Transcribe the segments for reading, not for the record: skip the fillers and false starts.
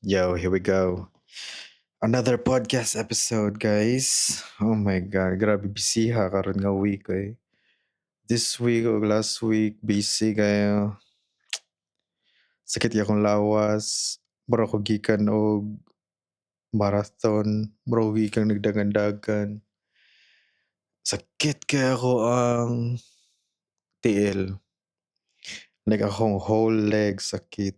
Yo, here we go. Another podcast episode, guys. Oh my God, grabe busy ha karon nga week eh. This week o last week, busy kayo. Sakit ya akong lawas. Mura ko gikan og marathon. Mura ko gikan nagdagan-dagan. Sakit kaya ako ang tiil. Like akong whole leg sakit.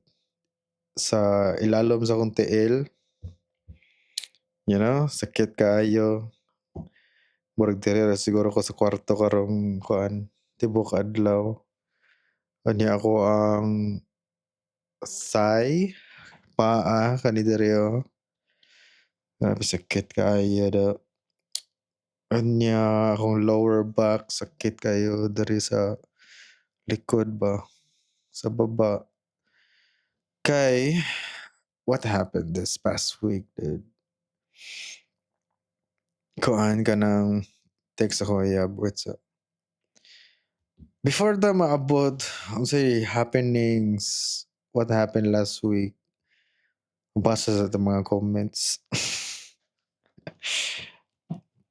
Sa ilalom sa akong tiil, sakit kaayo. Murag diri ra siguro ko sa kwarto karong kuan, tibok adlaw. Unya ako ang thigh, paa kani diri grabe sakit kaayo daw. Unya akong lower back sakit kayo diri sa likod ba, sa baba. Kay what happened this past week, dude? Kuan kanang text ako yab what's up. Before ta maabot unsay happenings, what happened last week, basa sa itong mga comments.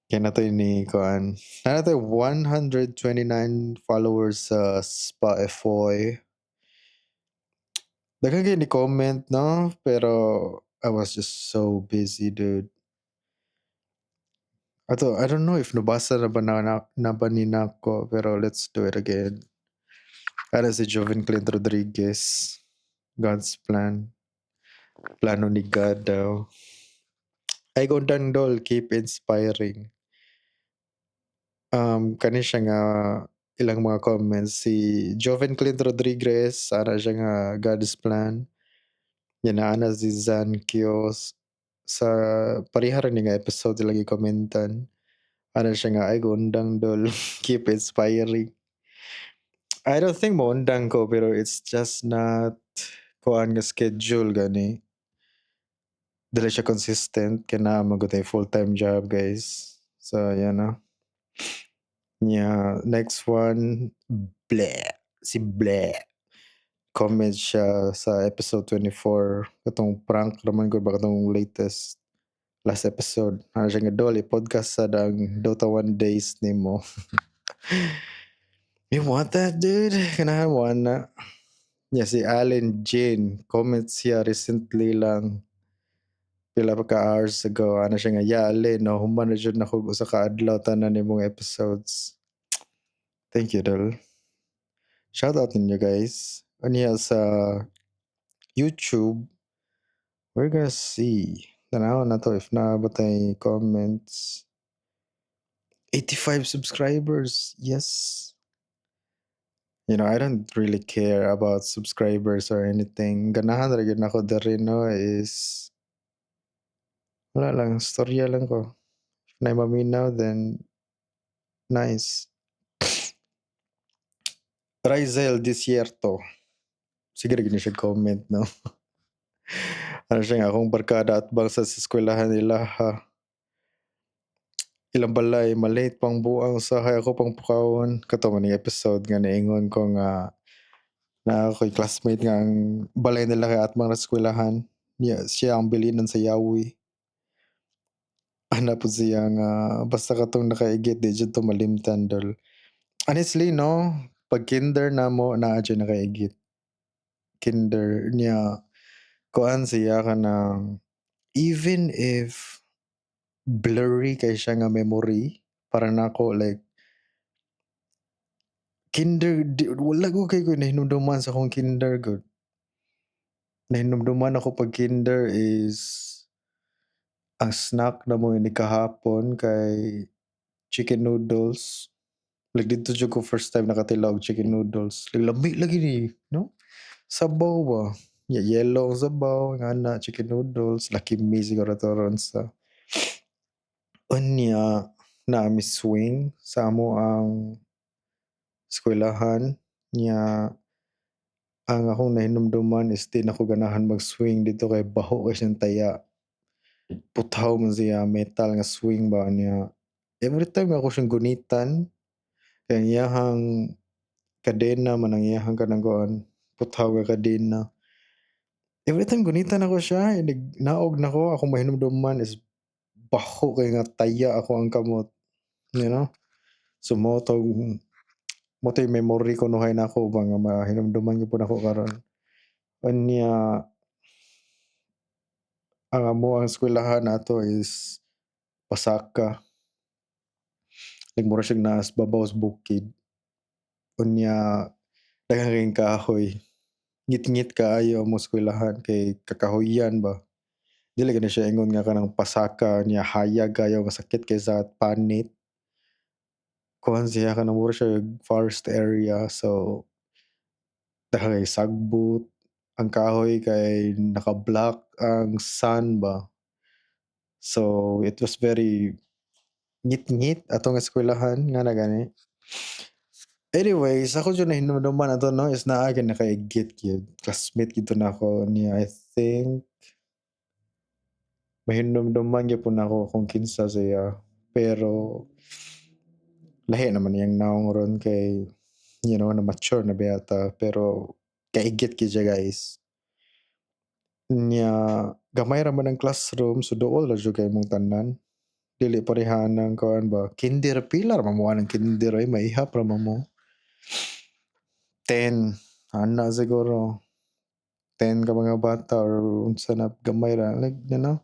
Kaya na to ni kuan. Na to 129 followers sa Spotify. Daghang gyud ni comment no, pero I was just so busy, dude. Ato, I don't know if nabasa na ba na ba ni nako, pero let's do it again. Para si Joven Clint Rodriguez. God's plan. Plano ni God daw. Ay gondang dol, keep inspiring. Kani siya nga ilang mga comments si Joven Clint Rodriguez, ana siya nga God's plan. Yan na ana si Zan Kios sa parihara ni nga episode sila komentan. Ana siya nga ay gondang dol keep inspiring. I don't think maundang ko pero it's just not kuan nga schedule gani. Dili siya consistent kaya magutay full-time job guys. So yan na. Yeah, next one, bleh. Si bleh. Comment siya sa episode 24. Katong prank naman ko ba katong latest last episode. Ano siya nga dol, podcast sa dang Dota 1 days ni mo. You want that, dude? Kanahan mo na. Yeah, si Allen Jane. Comment siya recently lang. Pila pa ka hours ago. Ano siya nga, yeah, Allen, no, human na dyan ako sa kaadlaw tanan ni mong episodes. Thank you, dol. Shout out ninyo guys. Aniya sa YouTube, we're gonna see. Tanaw na to if naabot comments. 85 subscribers. Yes. I don't really care about subscribers or anything. Ganahan ra gyud nako diri no is wala lang, storya lang ko. If na maminaw then nice. Rizel Desierto. Sige ra gyud ni siya comment no. Ano siya nga akong barkada at bang sa eskwelahan nila ha. Ilang balay malate pang buang usahay ako pang pukawon. Kato man yung episode nga naingon ko nga na ako'y classmate nga ang balay nila kay atmang eskwelahan. Siya ang bilinan sa yawi. Ana po siya nga basta katong nakaigit di jud to malimtan dol. Honestly no, pag kinder namo naa dyan nakaigit. Kinder niya kuan siya kanang even if blurry kay siya nga memory para nako like kinder wala ko kay ko nahinumduman sa akong kinder gud. Nahinumduman ako pag kinder is ang snack namo ini kahapon kay chicken noodles. Like dito jud ko first time nakatilaw og chicken noodles. Like lami lagi ni, no? Sabaw ba? Yellow ang sabaw ngana chicken noodles. Lucky me siguro to ron sa unya naami swing sa amo ang eskwelahan nya ang akong nahinumduman is di na ko ganahan mag-swing dito kay baho kay siyang taya. Puthaw man siya metal nga swing ba niya. Every time ako siyang gunitan kay ang iyahang kadena man ang iyahang kanang kuan, puthaw nga kadena. Everytime gunitan ako siya, naog nako, akong mahinumduman is baho kay nga taya ako ang kamot, you know? So mo 'to yung memory ko kunuhay nako ba nga mahinumduman gyud ako karon. Unya ang amuang eskwelahan nato is pasaka, like mura siyang naa sa babaw sa bukid. Unya daghang kayong kahoy, ngit-ngit kaayo ang among eskwelahan kay kakahoyan ba. Dili gani siya ingon nga kanang pasaka niya hayag kaayo nga sakit kaysa panit. Kuhan siya kanang mura siya forest area so daghang kay sagbot, ang kahoy kay naka-block ang sun ba. So it was very ngit-ngit atong eskwelahan nga na gani. Anyways, ako jud nahinumduman ato 'no is naa gyud nakaigit gyud, classmate gyud nako niya I think mahinumduman gyapon ako kung kinsa siya, pero lahi naman iyang naong ron kay, you know, na-mature na biyata pero kaigit gyud siya guys. Nya gamay ra man ang classroom so duol ra jud kay imong tanan, dili parehanang kuan ba, kinder pila ra man mo anang kinder ay maihap ra man mo. 10 ana siguro, 10 ka mga bata or unsa na gamay ra like you know,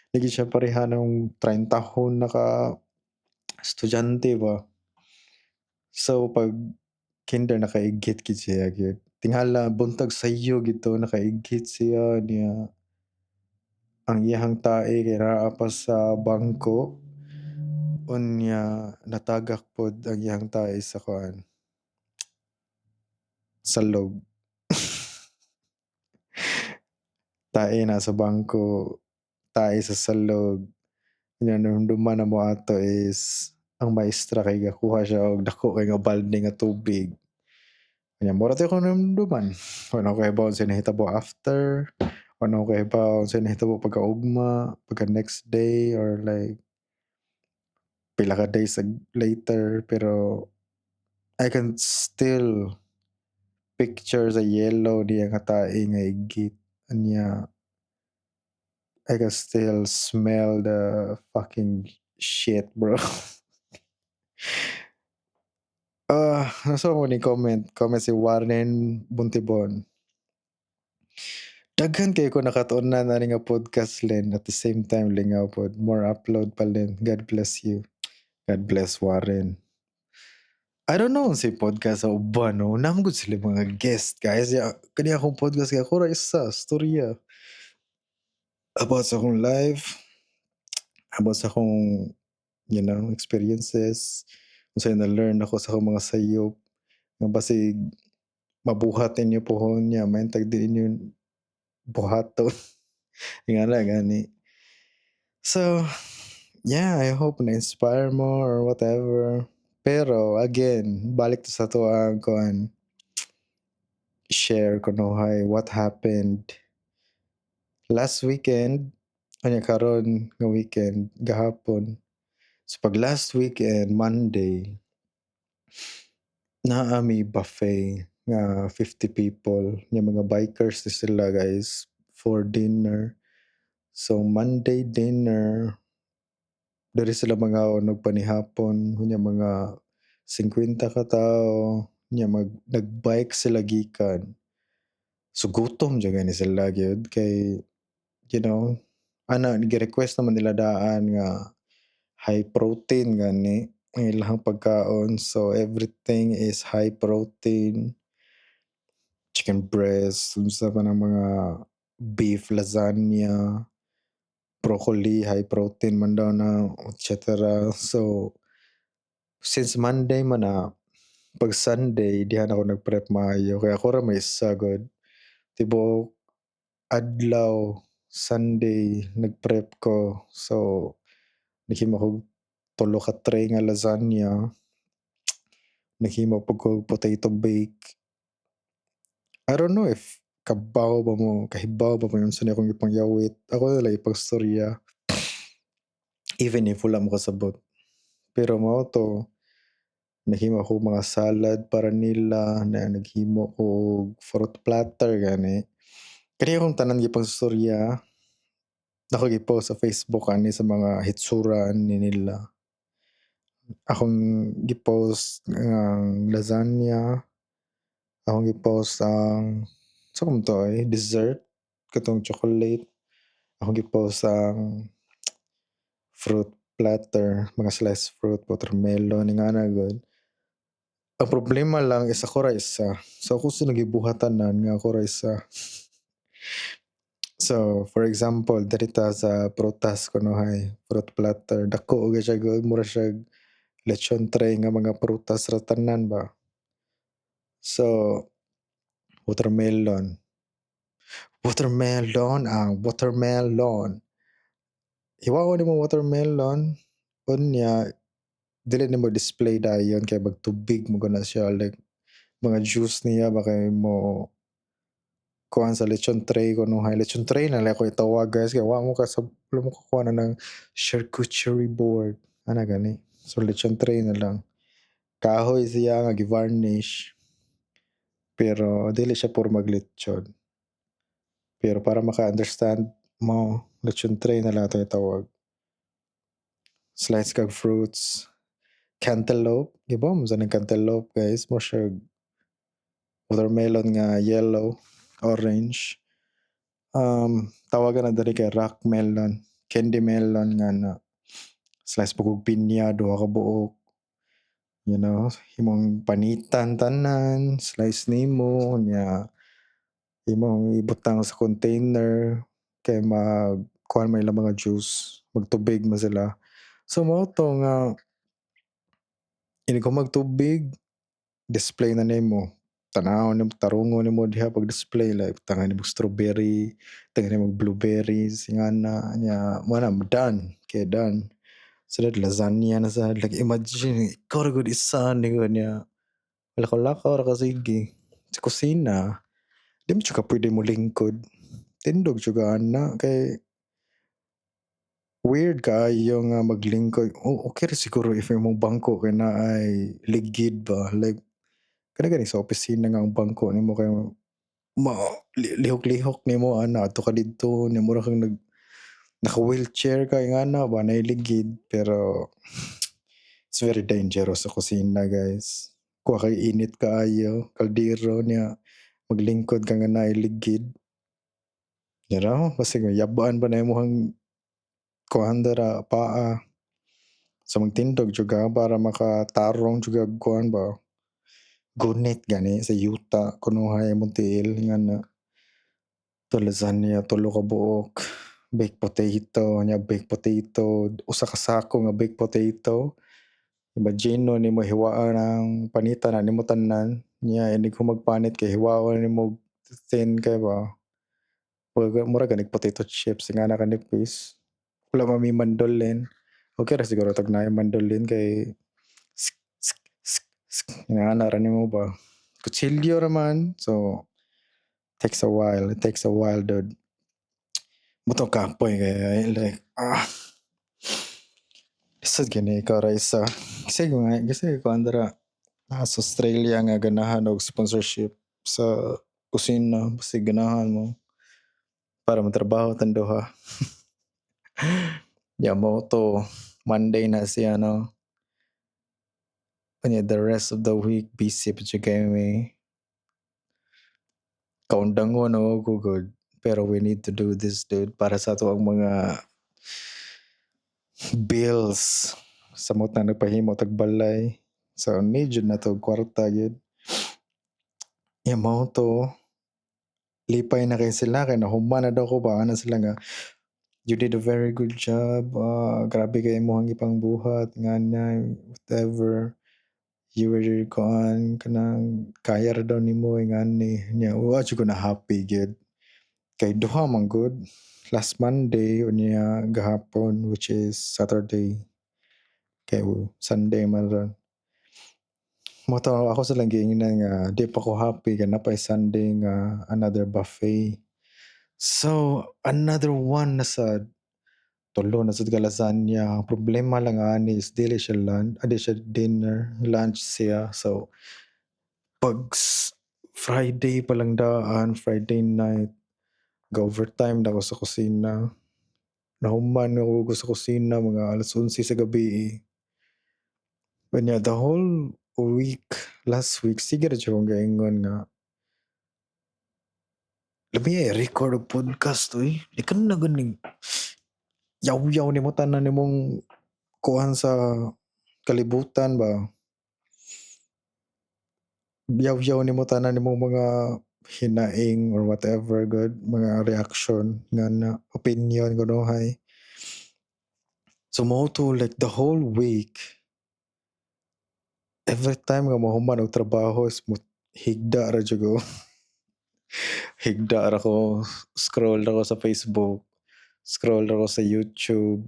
dili siya parehanang 30 naka estudyante ba. So 'pag kinder nakaigit gid siya gyud. Tinghala buntag sayo gid 'to nakaigit siya niya ang iyahang tae kay naa pa sa bangko, unya natagak pod ang iyang tae sa kuan, salog. Tae nasa bangko, tae sa salog. Nya naramdaman na mo ato is ang maestra kay gakuha siya og dako kay nga balde nga tubig. Kanya mura tayo kung naramdaman. Wala ko kahibaw unsay nahitabo after, wala ko kahibaw unsay nahitabo pagkaugma, pagka next day or like pila ka days later pero I can still picture sa yellow diya nga tae nga igit. Anya I can still smell the fucking shit, bro. Nasa mo ni comment si Warren Buntibon. Daghan kay ko nakatuon na nga podcast len at the same time lingaw pod more upload pa len. God bless you. God bless Warren. I don't know si podcast sa uban no. Namgud sila mga guest guys. Ya kani akong podcast kay ako ra isa storya about sa akong life, about sa akong you know experiences. Unsay na learn ako sa akong mga sayop nga basig mabuhat ninyo pohon niya maintag di inyo buhaton. Nga na gani. So, yeah, I hope na-inspire mo or whatever. Pero again, balik to sa to ang kuan, share kunuhay what happened last weekend, anya karon nga weekend, gahapon. So pag last weekend, Monday, naa mi buffet nga 50 people, yung mga bikers na sila guys for dinner. So Monday dinner, diri sila mangaon og panihapon, unya mga 50 ka tawo, nya nagbike sila gikan. So gutom jud gani sila gyud kay you know, gi-request naman nila daan nga high protein gani ang ilang pagkaon. So everything is high protein, chicken breast, unsa pa ng mga beef lasagna, broccoli, high protein man daw na, et cetera. So since Monday man na, 'pag Sunday diha na ako nag-prep maayo kaya ako ra may sagod. Tibuok adlaw Sunday nag-prep ko. So naghimo kog 3 ka tray nga lasagna, naghimo pud ko potato bake. I don't know if kahibaw ba mo yung unsa akong ipangyawit. Ako na lang ipagstorya even if wala mo kasabot. Pero mao 'to, naghimo ako mga salad para nila, na naghimo ko og fruit platter gani. Kani akong tanan gipagstorya, ako gi-post sa Facebook ani sa mga hitsura ni nila. Akong gi-post ang lasagna, akong gi-post ang sa man 'to, dessert katong chocolate, akong gi-post ang fruit platter, mga sliced fruit, watermelon, ingana gud. Ang problema lang is ako ra isa, so ako sa nagibuhatanan nga ako ra isa. So, for example, diri ta sa prutas kunohay, fruit platter, dako gyud siya good, mura siya lechon tray nga mga prutas ra tanan ba. So, watermelon, ang watermelon. Hiwaon nimo watermelon, unya dili nimo display dayon kay magtubig mo na siya like mga juice niya ba kay mo kuhaan sa lechon tray kunuhay. Lechon tray na lang ako itawag guys kay wala mo kukuha na ng charcuterie board, ana gani. So lechon tray na lang. Kahoy siya nga gi-varnish, pero dili siya pormag lechon. Pero para maka-understand mo, lechon tray na lang 'to itawag. Slice kag fruits, cantaloupe, iba mo sa ng cantaloupe guys, mo siya watermelon nga yellow, orange. Tawagan na diri kay rock melon, candy melon nga na slice po kog pinya, duha ka buok, imong panitan tanan, slice nimo nya imong ibutang sa container kay magkuhan man ilang mga juice, magtubig man sila. So mao 'to nga ini kung magtubig, display na nimo, tanawon nimo, tarungon nimo diha pag-display like tangan nimo strawberry, tangan nimo blueberries, ingana nya mo na done, kay done. Sunod lasagna na sad, like imagine ikaw ra gud isa ni niya, lakaw-lakaw ra ka sige sa kusina, di man jud ka puwede molingkod, tindog jud ka ana kay weird kaayo nga maglingkod. Okey ra siguro if imong bangko kay naay ligid ba, like gani sa opisina nga ang bangko nimo kay ma lihok-lihok nimo ana adto ka didto nya mura kang naka-wheelchair ka ingana ba naay ligid pero it's very dangerous sa kusina guys. Kuha kay init kaayo, kaldero niya maglingkod ka nga naay ligid. Basig yabaan ba na imong kuhaan dira paa. So magtindog jud ka para makatarong jud kag kuhaan ba, gunit gani sa yuta kunuhay imong tiil ngana. To lasagna, tulo ka buok, baked potato, usa ka sako nga baked potato. Imagino nimo hiwaan ang panitan na nimo tanan, nya inig humagpanit kay hiwaon nimo thin kay ba, mura ganing potato chips ingana kanipis. Wala man may mandolin, okey ra siguro 'tag naay mandolin kay ingana ra nimo ba. Kutsilyo ra man, so it takes a while dude. Motong kapoy kay like, lisod gani ikaw ra isa. Kasi kuhaan dira, sa Australia nga ganahan og sponsorship sa kusina, basta ganahan mo para matrabaho tang duha. Yeah, mao 'to, Monday na siya 'no, unya the rest of the week busy pa jud kami. Kaundangon ako gugod, pero we need to do this dude para sa ato ang mga bills. Samot na nagpahimo tag balay, so need jud na 'to kwarta gyud. Yeah, mao 'to, lipay na kay sila kay nahuman na daw ko ba ana sila nga, "You did a very good job, grabe kay imong ipangbuhat nganay whatever, you were kuan kanang kaya ra daw nimo ingani." Nya wa jud ko na happy gyud, kay duha man gud, last Monday unya gahapon which is Saturday, kay Sunday man ron. Mao 'to ako sa lang giingnan nga di pa ko happy kay napay Sunday nga another buffet. So, another one na sad. Tulo na sad ka lasagna, ang problema lang ani is dili siya di siya dinner, lunch siya. So, 'pag Friday pa lang daan, Friday night, Ga-overtime na ako sa kusina. Nahuman ako sa kusina mga 11:00 sa gabii. Unya the whole week, last week sige ra jud akong gaingon nga, "Labi ay record og podcast oy, ikan na ganing yaw-yaw nimo tanan nimong kuhan sa kalibutan ba, yaw-yaw nimo tanan nimong mga hinaing or whatever good, mga reaction nga na opinion kunuhay." So mao to like the whole week, every time nga mahuman og trabaho is higda ra jud ko. Higda ra ko, scroll ra ko sa Facebook, scroll ra ko sa YouTube,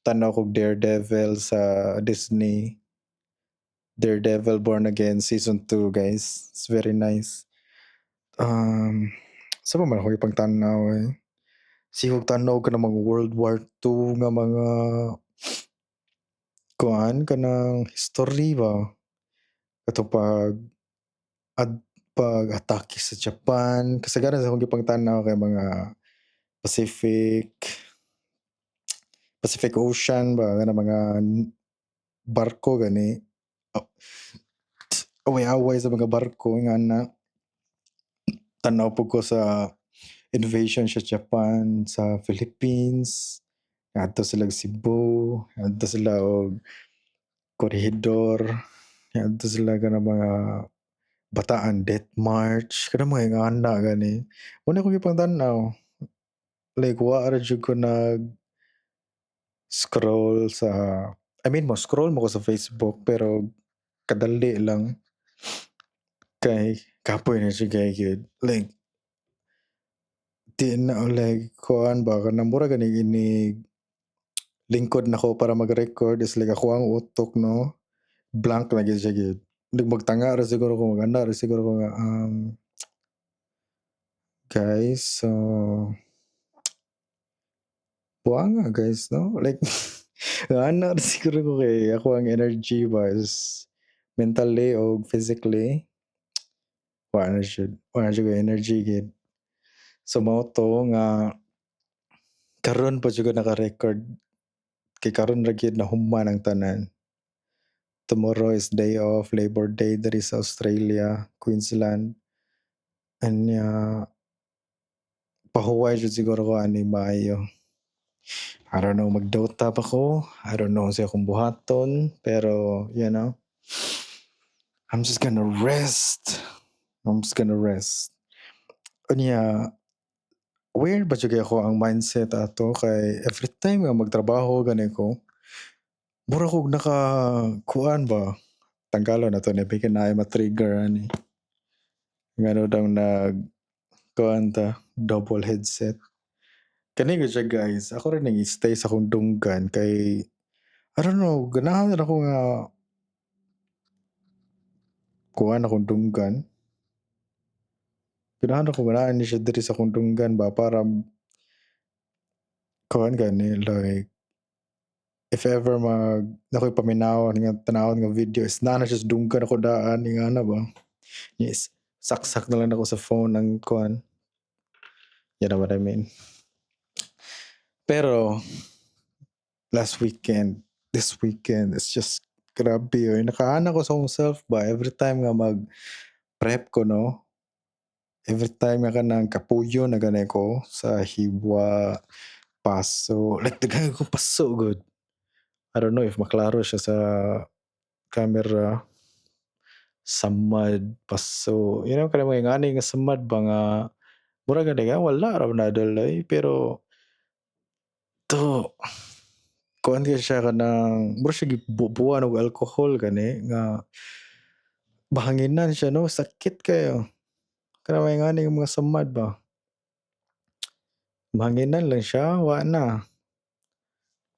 tanaw kog Daredevil sa Disney. Daredevil Born Again season 2 guys, it's very nice. Sa pa man ako ipangtanaw eh. Sigog tanaw ka ng mga World War II nga mga kuan kanang history ba. Kato pag-atake sa Japan, kasagaran sa akong gipangtanaw kay mga Pacific Pacific Ocean ba nga mga barko gani. Ah, away-away sa mga barko nga na tanaw pud ko sa invasion sa Japan, sa Philippines, ngadto sila og Cebu, ngadto sila og Corregidor, ngadto sila kanang mga Bataan Death March, kanang mga ingana gani. Una ko gipangtan-aw, like wa ra jud ko nag-scroll sa I mean mo-scroll mo ko sa Facebook pero kadali lang kay kapoy na siya kay gyud. Like di na like kuan ba kanang mura gani inig lingkod nako para mag-record is like ako ang utok 'no, blank na gyud siya gyud. Like magtanga ra siguro ko, maganda ra siguro ko nga, "Guys, so buanga guys 'no?" Like ana ra siguro ko kay ako ang energy ba is mentally o physically wa na jud ko energy gyud. So mao to nga karon pa jud ko naka-record kay karon ra gyud nahuman ang tanan. Tomorrow is day off, Labor Day diri sa Australia, Queensland. Anya pahuway jud siguro ko ani maayo. I don't know, mag-Dota pa ko, I don't know sa akong buhaton, pero you know, I'm just gonna rest. I'm just gonna rest. Unya, weird ba jud ako ang mindset ato kay every time nga magtrabaho gani ko, mura kog nakakuan ba, tanggalon na 'to ni kinaay ma-trigger ani. Ngano daw kuan ta, double headset. Kani gyud siya guys, ako rin nag-stay sa akong dunggan kay I don't know, ganahan ako nga kuha akong dunggan. Ganahan ako nga naa ni siya diri sa akong dunggan ba para kuhaan gani like if ever nakoy paminawon nga tanawon nga video is naa na siya sa dunggan ako daan ingana ba. Yes, saksak na lang ako sa phone ang kuhaan, you know what I mean. Pero last weekend, this weekend it's just grabe oy, nakaana ko sa akong self ba every time nga mag-prep ko 'no, every time nga kanang kapuyo na gani ko sa hiwa, paso, like daghan kayong paso gud. I don't know if maklaro siya sa camera, samad, paso, you know kanang mga ingani nga samad ba nga mura gani nga wala ra nadulay pero to kuan gyud siya kanang mura siya gibubuan og alcohol gani nga bahanginan siya 'no, sakit kayo. Kanang mga ingani nga mga samad ba, bahanginan lang siya wa na.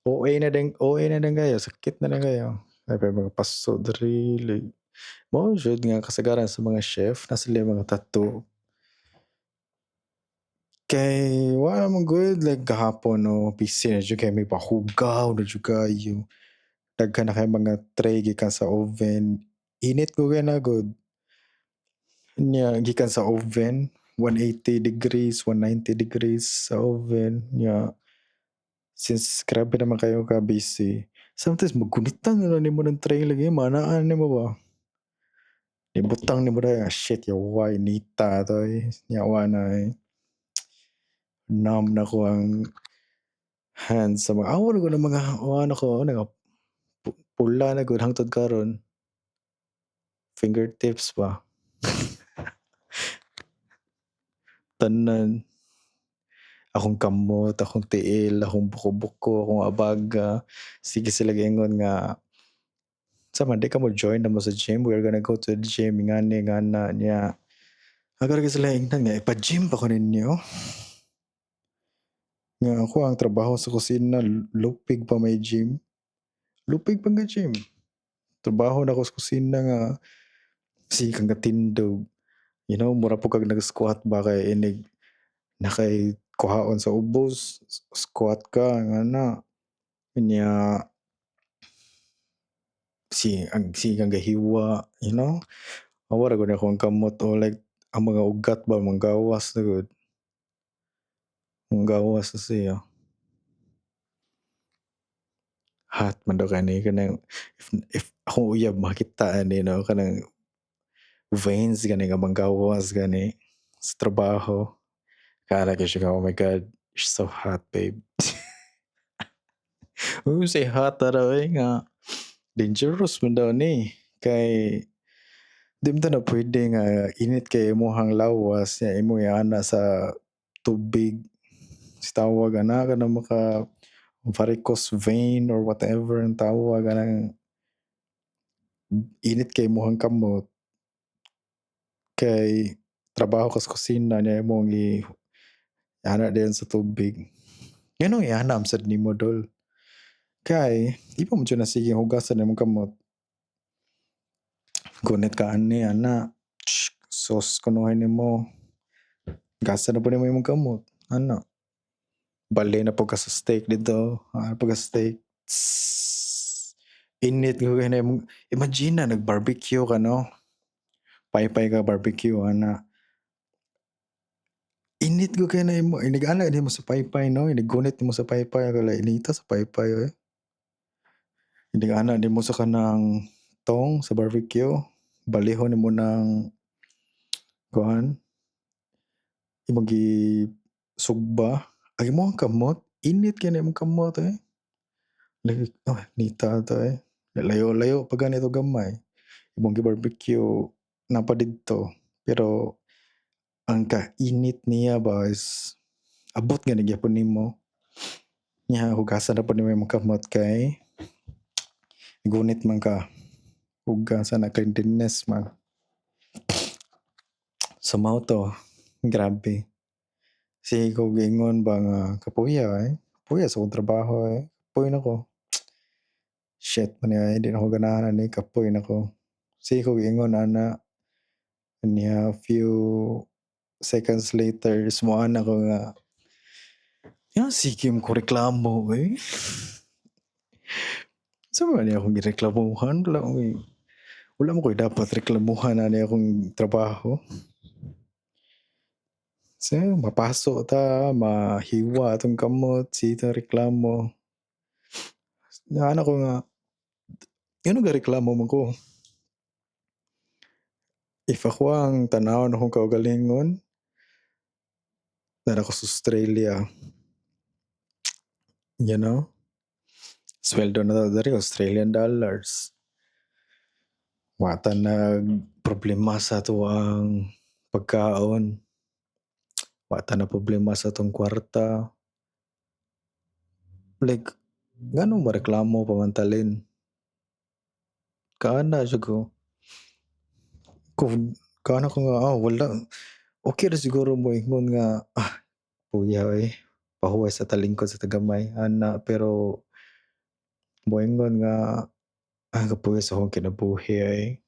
OA na din kayo, sakit na din kayo. Ay pa mga paso diri like mao jud nga kasagaran sa mga chef na sila mga tattoo. Kay wala man good like gahapon 'no, busy na jud kay may pahugaw na jud kayo. Daghan na kay mga tray gikan sa oven, init ko kay na gud. Nya gikan sa oven. 180 degrees, 190 degrees sa oven, nya since grabe naman kayo ka-busy, sometimes magkunitan na lang nimo ng tray lagi maanaan nimo ba? Ibutang nimo daya, "Shit yawa inita 'to, yawa na, numb na ko ang hands sa mga awa na gud ang mga ano ko nga pula na gud hangtod karon, fingertips pa, tanan. Akong kamot, akong tiil, akong buko-buko, akong abaga, sige sila giingon nga, "Sama di ka mo join na mo sa gym? We're gonna go to the gym," ingani ingana niya. Agad gyud sila ingnan nga, "Ipa-gym pa ko ninyo?" Nga ako ang trabaho sa kusina lupig pa may gym, lupig pa nga gym. Trabaho na ko sa kusina nga sige kang katindog, mura po kag nag-squat ba kay inig nakay kuhaon sa ubos, squat ka ngana. Kanya sige kang gahiwa, Awa ra gud ako ang kamot o like ang mga ugat ba manggawas na gud, manggawas na siya. Hot man daw kani kanang if akong uyab makita ani kanang veins gani nga manggawas gani sa trabaho. Akala ko siya, "Oh my God, you're so hot babe." Say hot na raw nga dangerous man daw ni, kay di man na puwede nga init kay imong lawas nya imo iana sa tubig. Tawag ana kanang varicose vein or whatever ang tawag anang init kay imong kamot, kay trabaho ka sa kusina nya imong ana diyan sa tubig. Nganong ianam sad nimo dol, kay di pa man jud na sige hugasan imong kamot. Gunit ka ani ana, sus kunuhay nimo, hugasan na pud nimo imong kamot, ana. Bali na po ka sa steak dito, pagka steak, init ko kay na imong imagine na nag-barbecue ka 'no, paypay ka barbecue ana. Init ko kay na imo inigala nimo sa paypay 'no, inigunit nimo sa paypay kala inita sa paypay oy. Inigana nimo sa kanang tong sa barbecue, balihon nimo ng kuhan, imong gisugba, ang imong kamot, init kay na imong kamot like, nita 'to layo-layo pa gani 'to gamay, imong gi-barbecue napa didto, pero ang kainit niya ba is abot gani gyapon nimo. Nya hugasan na pud nimo imong kamot kay gunit man ka, hugasan na cleanliness man. So mao 'to, grabe. Sige ko giingon ba nga kapuya kapuya sa akong trabaho kapoy na ko. Shit man di na ko ganahan ani kapoy na ko. Sige ko giingon ana, nya few seconds later sumuan ako nga, sige ko reklamo Sa man niya akong gireklamuhan, wala mo ko'y dapat reklamuhan ani akong trabaho. So, mapaso ta, mahiwa atong kamot, sita reklamo. Ana ko nga, ngano gareklamo man ko? If ako ang tanawon akong kaugalingon, na ako sa Australia, sweldo na ta diri Australian dollars. Wa ta nag problema sa atuang pagkaon. Wa ta na problema sa atong kwarta. Like, nganong mareklamo pamantalin? Kaana jud ko. Kaana ko nga, wala. Okay ra siguro moingon nga, kuya pahuway sa talingkod sa tagamay, ana. Pero moingon nga, kapuya sa akong kinabuhi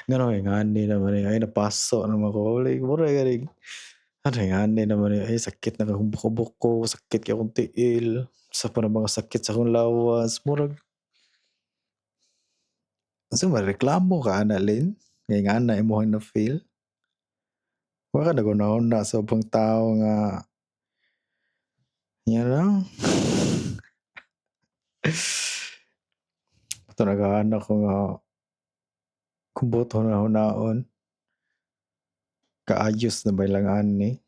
ngano ngani naman napaso naman ko. Like, mura gani, ngani naman sakit na akong buko-buko, sakit kay akong tiil, sa pa mga sakit sa akong lawas, murag mareklamo ka ana Lin? Ngay ngana imong na-feel? Wa ka naghuna-huna sa ubang tao nga, you know? Ato naghahanap ko nga kung buot hunahunaon, kaayos na ba lang ani,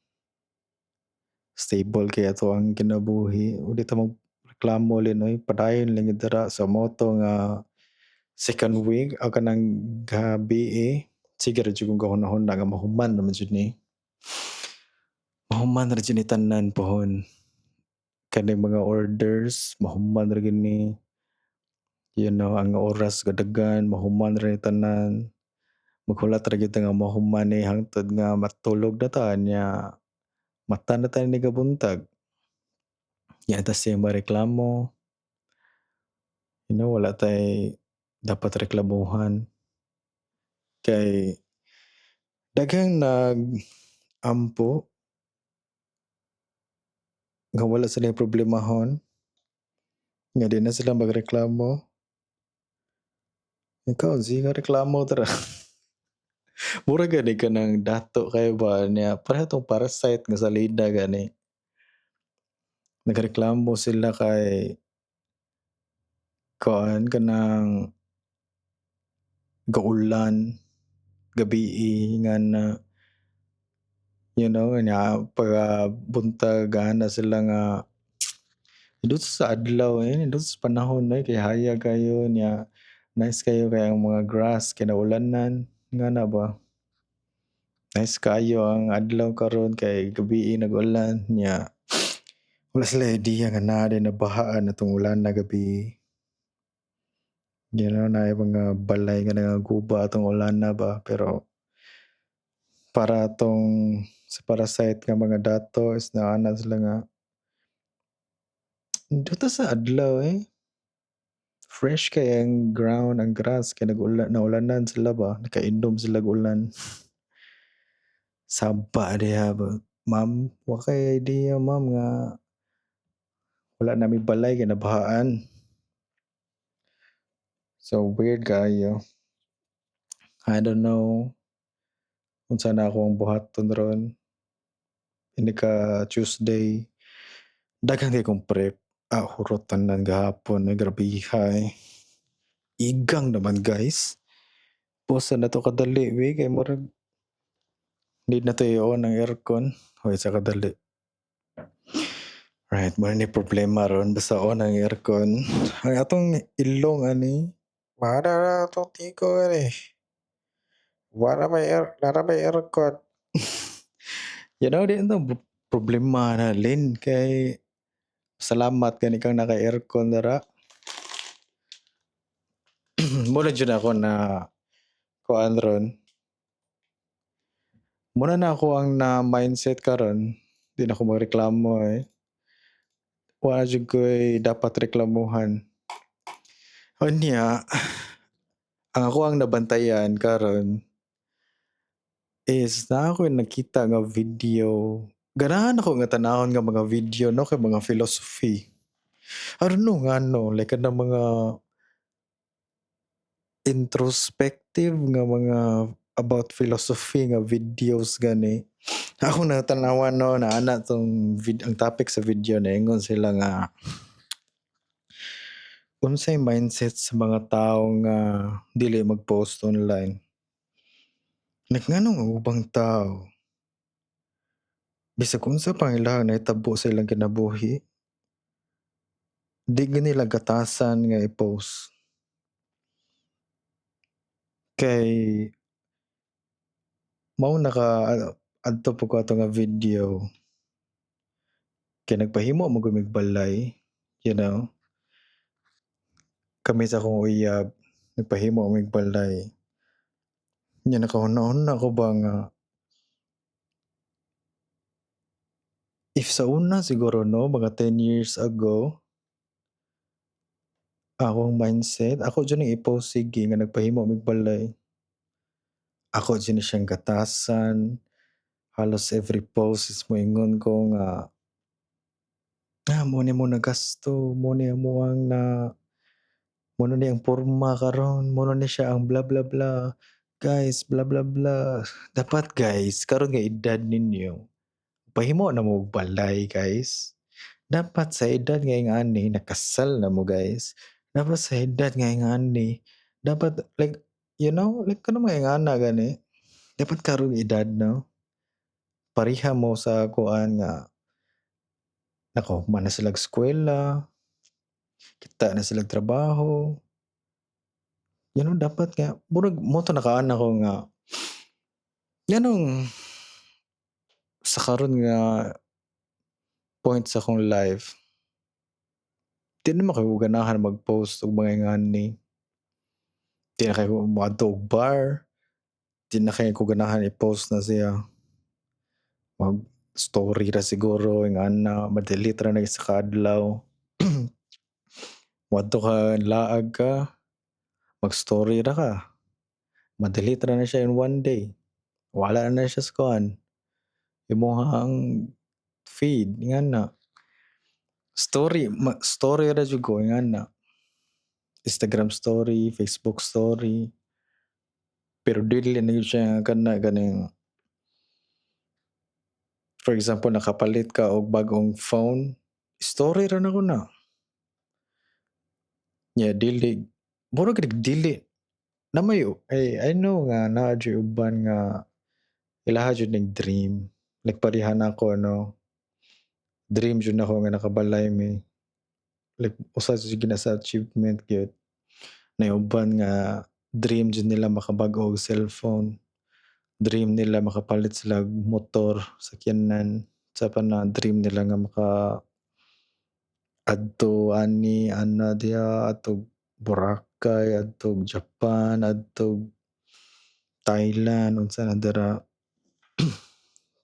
stable kay ato ang kinabuhi, udi ta magreklamo linoy, padayon lang gyud dira sa moto nga second week o kanang gabii, sige ra jud kong gahuna-huna nga mahuman naman jud ni. Mahuman ra jud ni tanan pohon. Kaning mga orders mahuman ra gyud ni, you know, ang oras gadagan mahuman ra ni tanan. Maghulat ra gyud ta nga mahuman ni hangtod nga matulog na ta nya mata na ta ni gabuntag. Nya tas siyang mareklamo, you know, wala tay dapat reklamuhan. Kay daghang nag-ampo nga wala sila problemahon, nga di na sila magreklamo. Ikaw sige nga reklamo tara. Mura gani kanang dato kayo ba niya pareho 'tong parasite nga salida gani. Nagreklamo sila kay kuan kanang gaulan, gabii nga na, you know, nya pagabuntag ana sila nga nindot sa adlaw, nindot sa panahon kay hayag kayo nya nice kayo kay ang mga grass kinaulanan, ingana ba. Nice kaayo ang adlaw karon kay gabii nag-ulan nya wala sila idea nga naa day nabahaan atong ulan na gabii. You know, naay mga balay nga nangaguba atong ulana ba pero para atong sa parasite nga mga dato is naana sila nga nindot ta sa adlaw, fresh kay ang ground, ang grass kay naulanan sila ba, nakainom sila og ulan. Saba diha ba, ma'am, wa kay idea ma'am nga wala nami balay kay nabahaan. So weird kaayo. I don't know unsa na akong buhaton ron. Ini ka Tuesday, daghan kay kong prep. Hurot tanan gahapon, grabihay. Igang naman guys. Pusa na to kadali kay murag need na to i-on ang aircon. Hoy sa kadali. Right, mo ni problema ron basta on ang aircon. Ang atong ilong ani, wala na atong tiko ani. Wala may aircon. You know, di na problema na lin kay salamat gani kang naka-aircon dara. Muna jud ako na kuan ron. Muna na ako ang na mindset karon, di na ako magreklamo wala jud ko'y dapat reklamuhan. Unya, ang ako ang nabantayan karon is naa ako'y nakita nga video. Ganahan ako nga tanawon nga mga video no kay mga philosophy. I don't know ngano like kanang mga introspective nga mga about philosophy nga videos gani. Ako natanawan no na ana tong ang topic sa video na ingon sila nga unsay mindset sa mga tao nga dili mag-post online. Like nganong ang ubang tao bisag unsa pang ilahang nahitabo sa ilang kinabuhi, di gyud nila gatasan nga i-post. Kay mao adto po ko ato nga video kay nagpahimo mo gud mig balay, you know. Kami sa akong uyab nagpahimo mig balay. Nya nakahuna-huna ko ba nga if sa una siguro no mga 10 years ago, akong mindset ako dyan ang i-post sige nga nagpahimo mig balay. Ako dyan siyang gatasan, halos every post is moingon ko nga mo ni mo nagasto, mo ni mo ang na mo na ni ang porma karon, mo na ni siya ang blah blah blah. guys bla bla bla. Dapat guys karon nga edad ninyo, pahimo na mo og balay guys. Dapat sa edad nga ingani nakasal na mo guys. Dapat sa edad nga ingani dapat like like kanang mga ingana gani. Dapat karong edad 'no, pareha mo sa kuan nga nakahuman na silang eskwela, kita na silang trabaho. Dapat nga murag mo 'to nakaana ko nga nganong sa karon nga point sa akong life, di naman kayo ganahan mag-post og mga ingani. Di na kayo moadto og bar, di na kayo ko ganahan i-post na siya. Mag-story ra siguro ingana, ma-delete ra na sa kaadlaw. Moadto ka laag ka, mag-story ra ka, ma-delete ra na siya in one day. Wala na siya sa kuan, imong feed ingana. Story ra jud ko ingana. Instagram story, Facebook story. Pero dili na yun siya ganing for example nakapalit ka og bagong phone, story ra na ko na. Yeah, dili murag gid dili na mayo I know nga naa jud uban nga ilaha jud ning dream. Like pareha na ako dream jud nako nga nakabalay mi. Like usa jud gina sa achievement gyud. Na uban nga dream jud nila makabag-o og cellphone. Dream nila makapalit sila og motor, sakyanan. Sa pa na dream nila nga adto ani ana diha adtog Boracay, adtog Japan, adtog Thailand unsa na dira.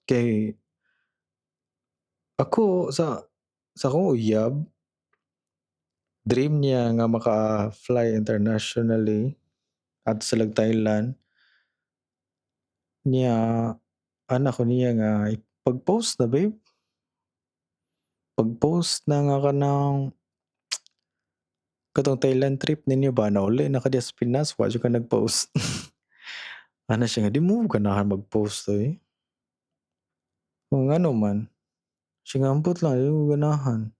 Kay ako sa akong uyab, dream niya nga maka-fly internationally adto sila Thailand. Niya ana ko niya nga ipag-post na babe. Pag-post na nga kanang katong Thailand trip ninyo ba nauli na ka diha sa Pinas wa jud ka nag-post. Ana siya nga, "Di mo ganahan mag-post oy." Kung ano man, siya nga, "Ambot lang di ko ganahan."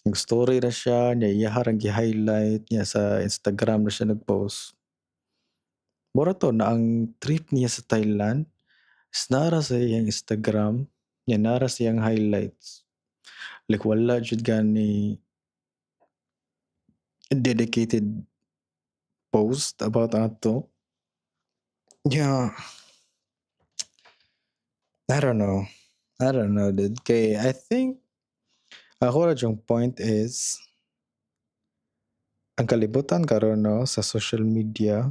Nag-story ra siya, nya iyaha ra gi-highlight niya sa Instagram ra siya nag-post. Mura to na ang trip niya sa Thailand is nara sa iyang Instagram, nya nara sa iyang highlights. Like wala jud gani dedicated post about ato. Yeah, I don't know dude. Kay I think ako ra yung point is ang kalibutan karon sa social media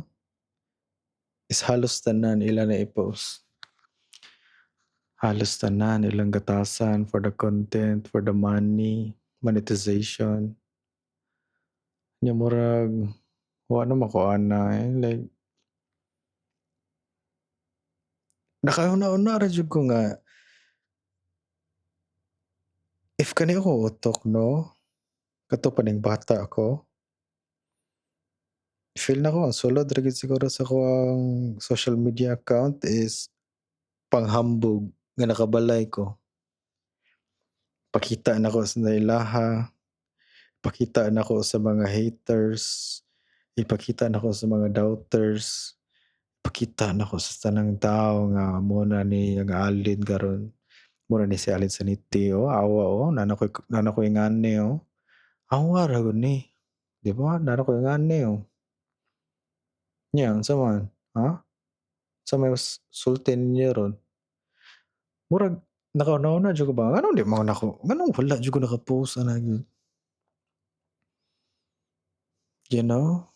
is halos tanan ila na i-post. Halos tanan ilang gatasan for the content, for the money, monetization. Nya murag wa na makuana like nakauna-una ra jud ko nga if kani ako utok kato pa ning bata ako, feel nako ang sulod ra gid siguro sa akong social media account is panghambog nga nakabalay ko. Pakita nako sa ilaha, pakita nako sa mga haters, ipakita nako sa mga doubters, pakita nako sa tanang tawo nga mo na ni nga alin karon. Mura ni si Alin Saniti, awa nana ko'y ingani awa ra gud ni, 'di ba nana ko'y ingani nya unsa man, ha? Unsa may mas sulti ninyo ron? Murag nakauna-una jud ko ba nganong di man ako nganong wala jud ko naka-post ana gyud? You know?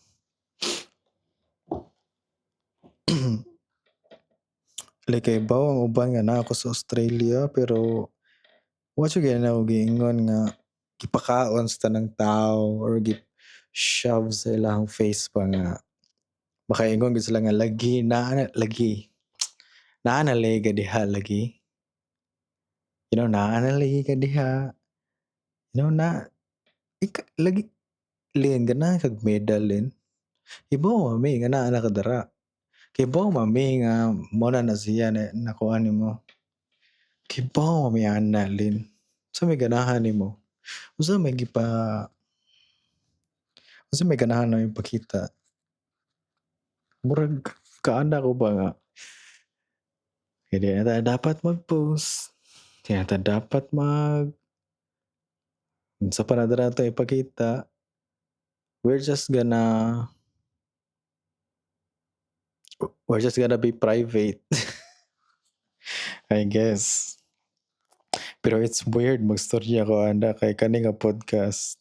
Like kay ang uban nga naa ko sa Australia pero wa jud gyud na ako giingon nga gipakaon sa tanang tawo or shove sa ilang face pa nga makaingon gid sila nga lagi naa na lagi ka diha lagi. Naa na lagi ka diha. Na lagi lin ganahan kag medal lin. Hibaw mi nga naa na ka dira. Kay bao mami nga mao na siya na nakuha nimo. Kay bao mami ana Lin. Unsa may ganahan nimo? Unsa may ganahan na ipakita? Murag kaana ko ba nga hindi na ta dapat mag-post, di na ta dapat unsa pa na nato ipakita. We're just gonna we're just gonna be private, I guess. Pero it's weird magstorya ko ana kay kani nga podcast.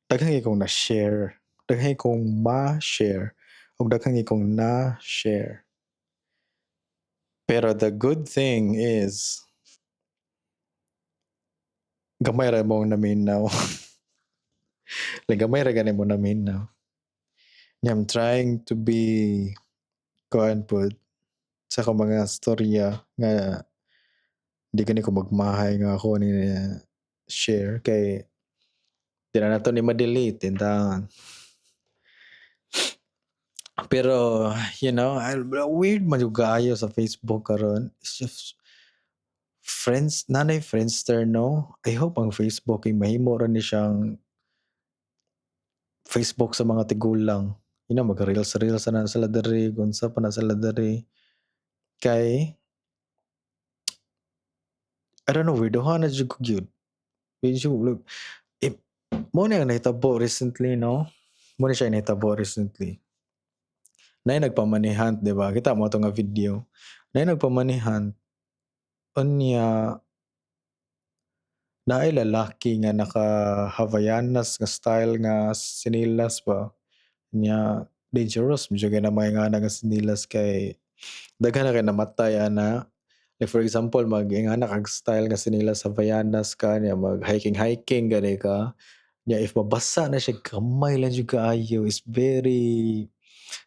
Daghang kong na-share, daghang kong ma-share, ug daghang kong na-share. Pero the good thing is gamay ra mong naminaw. Like gamay ra gani mo naminaw. I'm trying to be kuan pod sa akong mga storya nga di gani ko magmahay nga ako ni share kay di na nato ni ma-delete intahan. Pero you know, weird man jud kaayo sa Facebook karon. It's just friends nanay Friendster no. I hope ang Facebook ay mahimo ra ni siyang Facebook sa mga tigulang. You know, mag-reels na sila diri, unsa pa na sila diri. Kay I don't know, weirdohan na jud ko gyud. Medyo look, if mo na yung nahitabo recently, no? Mo na siya nahitabo recently. Nay nagpamanihant, di ba? Kita mo ito nga video. Nay nagpamanihant. Unya, naay lalaki nga naka Havaianas nga style nga sinilas ba. Nya, dangerous. Medyo ganamay nga nga sinilas kay daghan na kay namatay ana. Like for example, mag-ingana kag style nga sinilas Havaianas ka niya, mag-hiking gani ka. Nya if mabasa na siya, gamay lang jud kaayo. Is very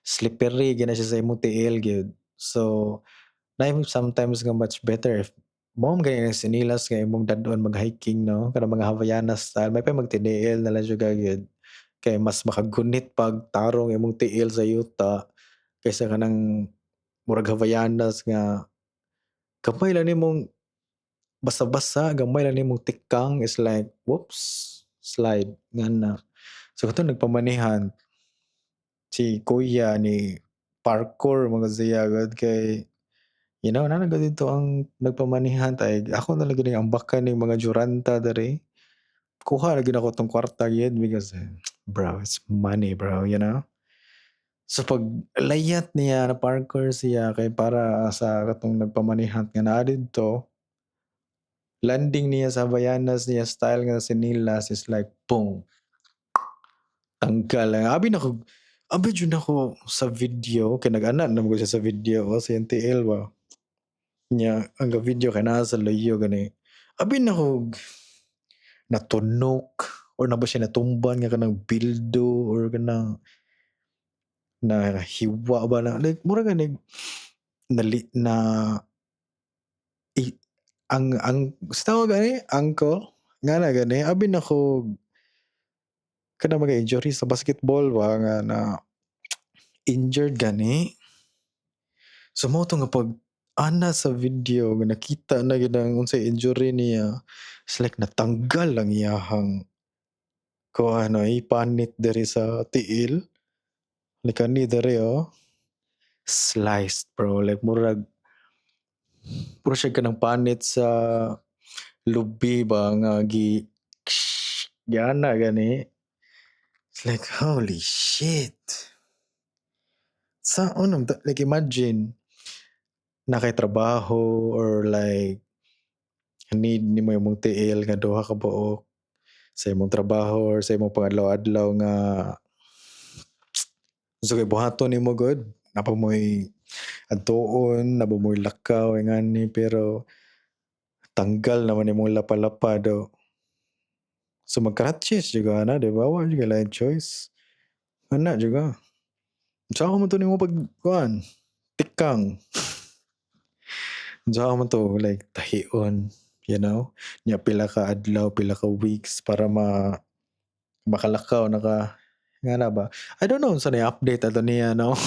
slippery gina siya sa imong tiil gyud. So, na sometimes nga much better if mo gani ang sinilas nga imong dadon mag-hiking no, kanang mga Havaianas style, may pa magtiniil na lang jud gyud. Kay mas makagunit pag tarong imong tiil sa yuta kaysa kanang murag Havaianas nga gamay lang nimong basa-basa, gamay lang nimong tikang is like, whoops, slide ngana. So kato nagpamanihan si kuya ni parkour mga siya agad kay you know na dito ang nagpamanihan tay ako na lang gid ang ambakan ning mga juranta diri. Kuha na gid ako tong kwarta gyud because bro, it's money bro, you know? So pag layat niya na parkour siya kay para sa katong nagpamanihan nga naa didto, landing niya sa Havaianas niya style nga sinilas is like boom, tanggal lang. Abi jud ako sa video kay nag-ana naman ko siya sa video o sa NTL ba. Nya ang video kay naa sa loyo gani. Abi nako natunok or na ba siya natumban nga kanang bildo or kanang nahiwa ba na like mura gani na ang sa tawag gani ankle nga na gani abi nako kanang mga injury sa basketball ba nga na injured gani. So mao to nga pag ana sa video nga nakita na gyud ang unsay injury niya. It's like natanggal ang iyahang kuan ipanit diri sa tiil. Like ani diri sliced bro like mura siya kanang panit sa lubi ba nga yana gani. It's like holy shit. Sa unang like imagine nakay trabaho or like need nimo imong tiil nga duha ka buok sa imong trabaho or sa imong pangadlaw-adlaw nga gusto kay buhaton nimo gud napa mo'y adtuon napa mo'y lakaw ngani pero tanggal naman imong lapalapa daw. So magka-ratchis jud ka na di ba wa jud ka lain choice. Ana jud ka. Unsa man to nimo pag kuan tikang. Unsa man to like tahion, you know? Nya pila ka adlaw, pila ka weeks para makalakaw naka ngana ba? I don't know unsa na update ato niya no.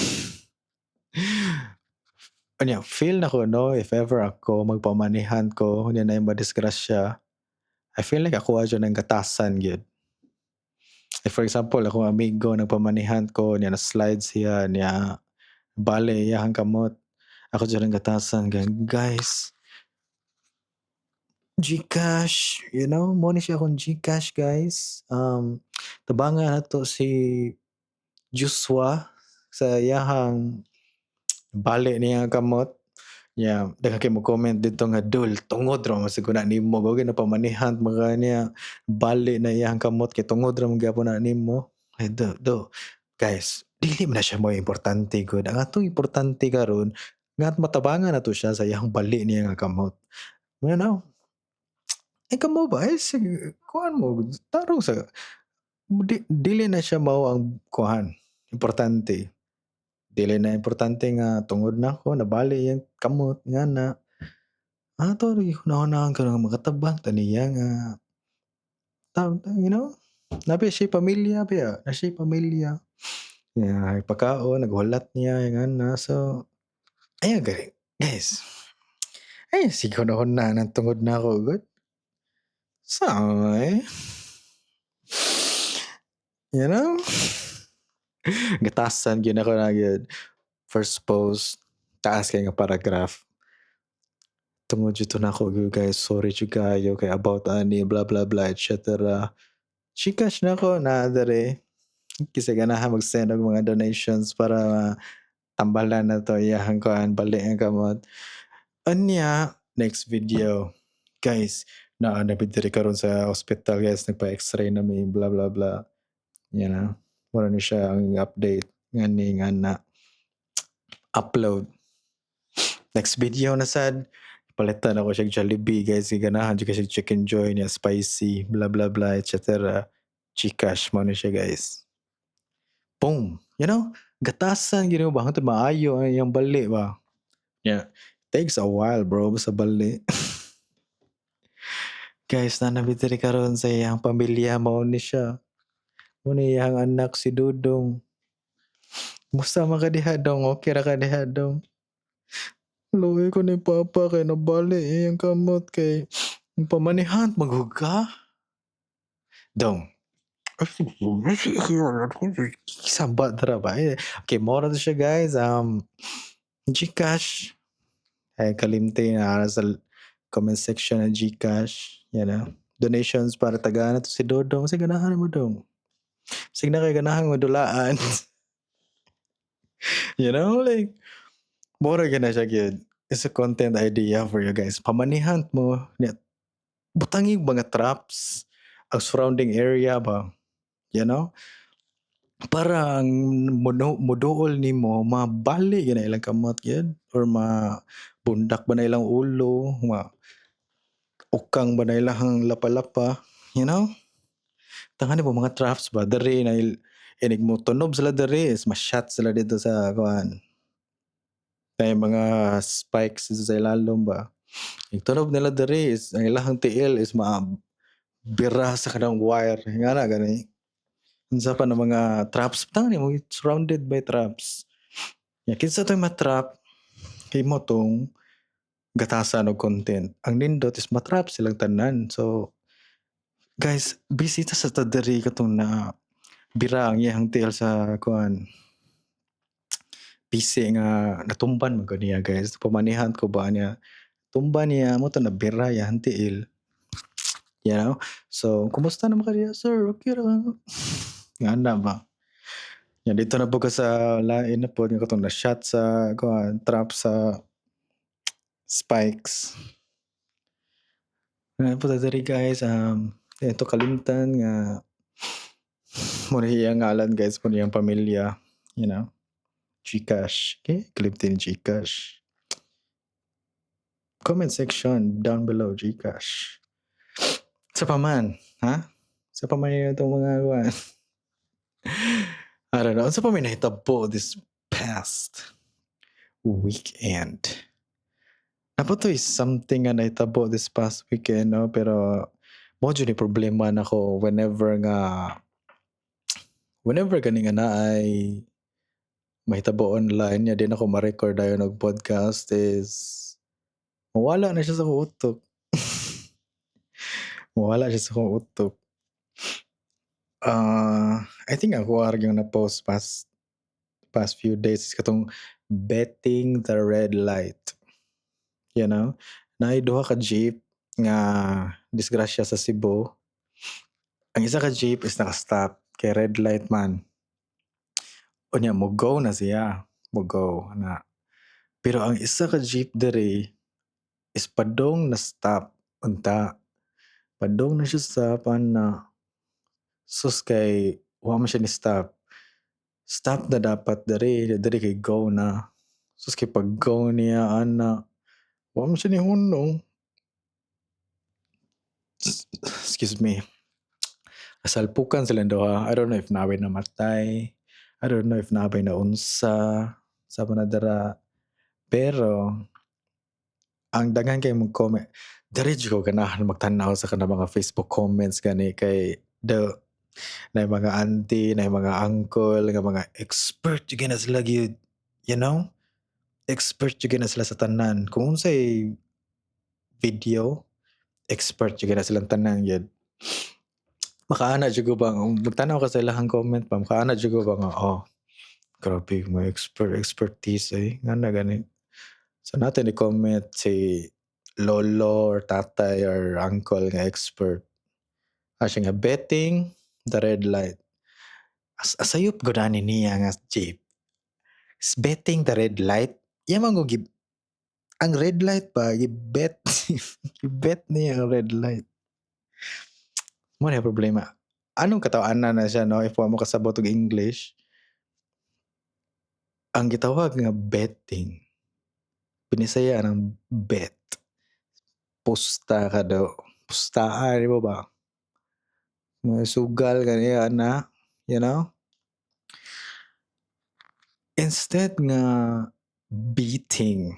Anya feel nako 'no, if ever ako magpamanihan ko unya na madisgrasya, I feel like ako adyo ng gatasan gyud. Like for example, akong amigo nagpamanihan ko niya na-slide siya niya bale iyahang kamot, ako dyan ang gatasan guys, GCash, mo ni siya akong GCash guys. Tabangan nato si Joshua sa iyahang bale niya kamot. Daghang kay mo-comment dito nga, "Dol, tungod ra man siguro na nimo, huwag na pamanihan mga niya, bali na iyang kamot kay tungod ra man gyapon na nimo." Ay guys, dili man na siya mo'y importante gud. Ang atong importante karon nga matabangan nato siya sa iyang bali niya nga kamot. You know? Kamo ba, sige kuhaan mo, tarong sa dili na siya mao ang kuhaan, importante. Dili na importante nga tungod nako nabali iyang kamot ngana. Ato lagi hunahunahon ka nga makatabang taniya nga nabi siya'y pamilya biya, na siya'y pamilya. Nga pagkaon naghulat niya ngana so ayun guys, ay sige hunahuna ng tungod nako gud. Say, you know? Gatasan gyud ako na gyud. First post, taas kay nga paragraph. Tungod jud to nako gyud guys, sorry jud kaayo kay about ani blah blah blah et cetera. GCash nako naa diri. Kisay ganahan mag-send og mga donations para tambalan na to iyahang kuan bali ang kamot. Unya, next video. Guys, naa na gid diri karon sa ospital guys, nagpa-X-ray na mi blah blah blah. Mura ni siya ang update ngani nga na upload. Next video na sad, palitan ako siya Jollibee guys, ganahan jud kasi Chicken Joy niya spicy blah blah blah et cetera. GCash mo na siya guys. Boom! Gatasan gyud mo ba hangtod maayo ang iyang bali ba. Takes a while bro sa bali. Guys, nanabit diri karon sa iyang pamilya mao ni siya. Mo ni iyang anak si Dudong. Musta man ka diha dong? Okay ra ka diha dong? Luoy ko ni papa kay nabali iyang kamot kay pamanihan maghuga. Dong. Sambat ra ba? Okay, mora to siya guys. GCash. Ay kalimti na sa comment section ng GCash. Donations para tagaan na to si Dodong. Kasi ganahan mo dong. Sige na kay ganahan mo dulaan. Like, mora gana siya gyud. It's a content idea for you guys. Pamanihan mo. Butangig mga traps ang surrounding area ba. Para ang moduol nimo mabali gyud na ilang kamot gyud or mabundak ba na ilang ulo, ukang ba na ilang lapa-lapa, Tangani po mga traps ba diri na inig mo tunob sila diri is ma-shot sila dito sa kuan. May mga spikes sa ilalom ba. Yung tunob nila diri is ang ilang tiil is bira sa kanang wire. Ngana gani. Unsa pa na mga traps tangani mo surrounded by traps. Kinsa to'y matrap kay mo tong gatasan og content. Ang nindot is matrap silang tanan. So guys, bisita sa tadiri katong na bira ang iyang tiil sa kuan. PC nga natumban man ko niya guys. Pamanihan ko ba niya. Tumba niya mo to na bira iyang tiil. So, kumusta naman ka niya? Sir, okay ra. Ngana ba? Dito na po ka sa lain na po. Nga katong na-shot sa trap sa spikes. Ngayon po tadiri guys. Ito kalimtan nga muna iyang ngalan guys. Muna iyang pamilya. GCash. Okay? Kalimtan GCash. Comment section down below GCash. Sa paman, ha? Sa paman itong mga kuan. I don't know. Sa paman nahitabo this past weekend. Napato is something nga nahitabo this past weekend, no? Pero mo jud ni problema nako whenever gani nga na ay mahitabo online nya di na ko ma-record dayon og podcast is mawala na siya sa akong utok. Mawala siya sa akong utok. I think ako yung na-post past few days is katong betting the red light. You know? Naay duha ka jeep nga disgrasya sa Cebu. Ang isa ka jeep is naka-stop kay red light man. Unya mo go na siya. Mo go na. Pero ang isa ka jeep diri is padong na stop unta. Padong na siya stop na sus kay wa man siya ni stop. Stop na dapat diri kay go na. Sus kay pag go niya ana wa man siya ni hunong. Excuse me. Nasalpukan silang duha. I don't know if naaway namatay. I don't know if naabay na unsa sa panadara. Pero ang daghan kay mong comment diri jud ko ganahan magtanaw sa kanang mga Facebook comments gani kay na mga auntie, na mga uncle, nga mga expert jud na sila gyud. You know? Expert jud na sila sa tanan. Kung unsay video, expert jud na silang tanan gyud. Makaana jud ko ba magtanaw ka sa ilahang comment pa, makaana jud ko ba nga grabe mo expertise ngana gani. So natin i-comment si lolo or tatay or uncle nga expert. Siya nga betting the red light. Asayop gud ani niya nga jeep. Betting the red light. Yaman ko ang red light pa i-bet i-bet niya ang red light. Mo na problema. Anong katawanan na siya no if wa mo kasabot og English? Ang gitawag nga betting. Binisaya ng bet. Pusta ka daw. Pustaan, di ba? Mga sugal kaniya na, you know? Instead nga beating,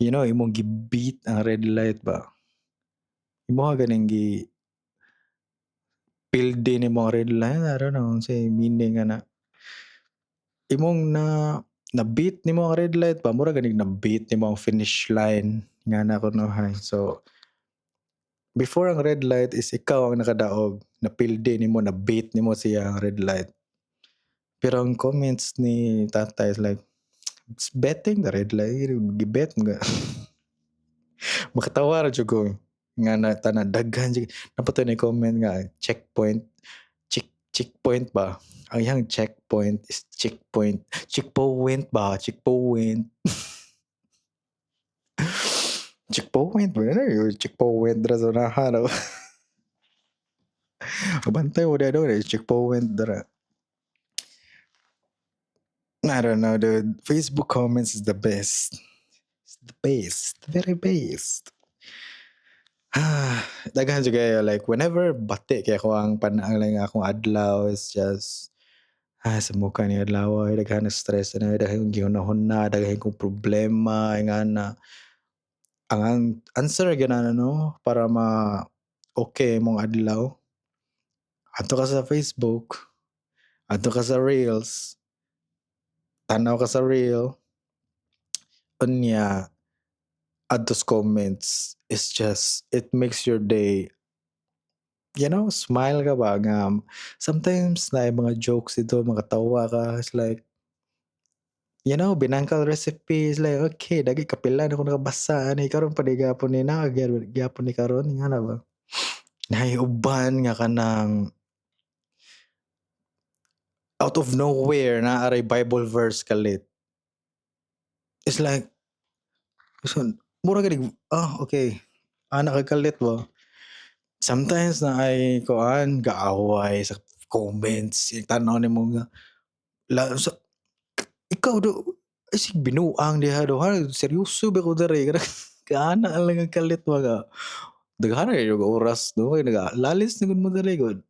you know, imong gi-beat ang red light ba? Imo ka ganing pildi ni mo red light, I don't know, say meaning na. Imong na-beat ni mo ang red light ba? Mura ganing na-beat ni mo ang finish line nga na ko no hay. So, before ang red light is ikaw ang nakadaog, napildi ni mo, na-beat ni mo siya ang red light. Pero ang comments ni tatay is like, it's betting the red light, gibet nga. Makatawa ra jud ko nga na tanan daghan jud. Napatoy na comment nga checkpoint, checkpoint ba? Ang iyang checkpoint is checkpoint. Checkpoint ba? Checkpoint. Checkpoint ba? Ano yung checkpoint dra sa nahan? Bantay mo na doon checkpoint dra. I don't know, dude. Facebook comments is the best. It's the best. The very best. Daghan jud kayo like whenever bati kay ako ang panang lang akong adlaw is just sa mukha ni adlaw ay daghan na stress na daghan gihunahuna daghan kong problema nga na ang answer gyud no para okay mong adlaw adto ka sa Facebook, adto ka sa Reels, tanaw ka sa Reel unya adtos comments is just it makes your day, you know, smile ka ba nga sometimes na mga jokes dito makatawa ka, it's like, you know, binangkal recipe is like okay dagi kapila na ko nakabasa ani karon pa gapon ni na gapon ni karon nga na ba nahiuban nga kanang out of nowhere na aray Bible verse kalit. It's like so, mura gani okay ana kagkalit ba. Sometimes na ay kuan gaaway sa comments tanaw nimo nga sa ikaw do isig binuang diha do ha seryoso ba ko dere kana lang ang kalit mga daghan na yung oras do kay nagalalis na gud mo dere gud.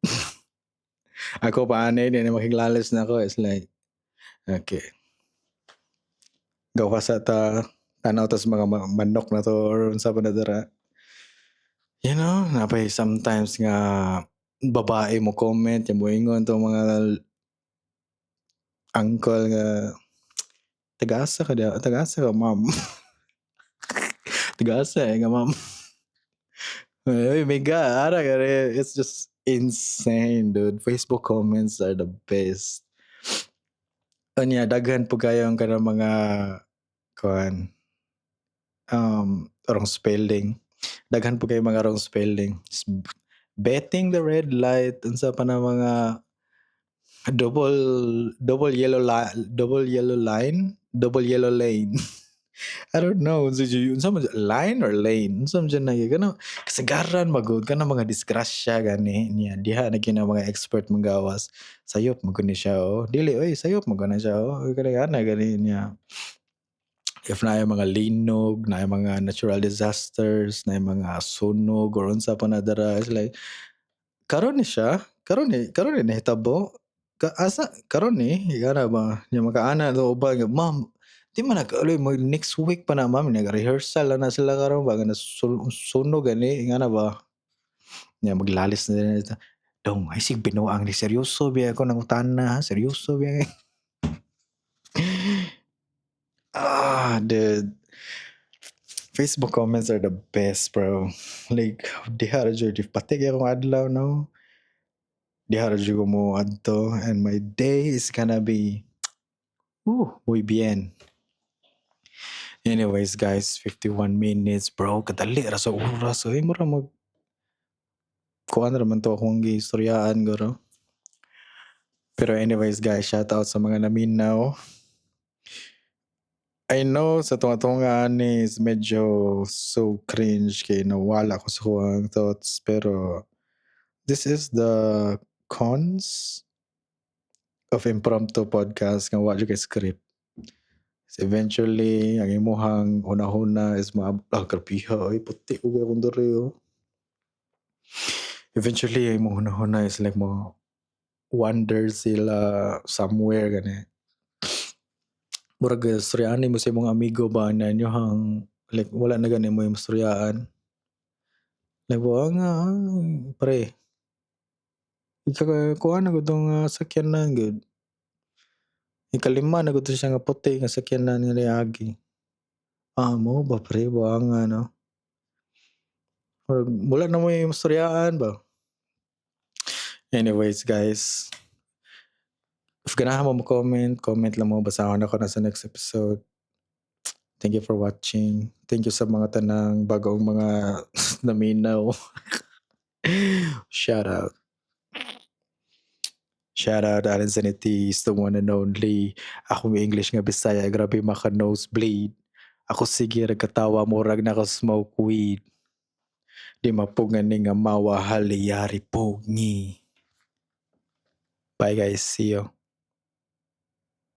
Ako pa ani di na makiglalis na ako it's like okay gawa sa tanaw tas mga manok na to or unsa pa na dara. You know, napay sometimes nga babae mo comment yung moingon to mga uncle nga taga-asa ka ma'am? Taga-asa nga ma'am? Uy, my God, it's just insane, dude. Facebook comments are the best. Unya daghan po kayong kanang mga kuan wrong spelling. Daghan po kay mga wrong spelling. Betting the red light unsa pa na mga double yellow line, double yellow lane. I don't know unsa man line or lane unsa man na kana kasagaran magud kana mga disgrasya gani niya diha na kina mga expert manggawas sayop mo ni siya dili oy sayop mo na siya kana gani niya. If na mga linog, na mga natural disasters, na mga sunog or unsa pa na dara, it's like karon ni siya, karon ni nahitabo. Asa karon ni igana ba nya makaana do ba nga ma'am di man nagkauloy mo next week pa na ma'am nag-rehearsal na sila karon ba nga sunog gani ingana ba nya maglalis na nila dong ay sig binuang ni seryoso biya ako nang utana seryoso biya dude. Facebook comments are the best, bro. Like, diha ra jud patig akong adlaw, no? Diha ra jud ko mo adto and my day is gonna be muy bien. Anyways, guys, 51 minutes, bro. Kadali ra sa oras. Ay, mura mag kuan ra man to akong giistoryaan guro. Pero anyways, guys, shout out sa mga naminaw. I know sa tunga-tungaan is medyo so cringe kay nawala ko sa kuang thoughts pero this is the cons of impromptu podcast nga wa jud kay script. So eventually ang imuhang una-una is grabiha ay puti ug akong diri Eventually ang imong una-una is like mo wonder sila somewhere gani. Murag istoryaan mo sa imong amigo ba na inyohang like wala na gani mo istoryaan. Like nga pre. Kuha na gud tong sakyanan gud. Ikalima na gud siya nga puti nga sakyanan nga niagi. Mo ba pre nga no. Wala na mo istoryaan ba. Anyways guys, if ganahan mo comment lang mo basahon ako na sa next episode. Thank you for watching. Thank you sa mga tanang bagong mga naminaw. Shout out. Shout out Alan Zanitis, the one and only. Ako may English nga Bisaya, grabe maka nosebleed. Ako sige katawa murag na smoke weed. Di mapungan ni nga mawa haliyari pogi. Bye guys, see you.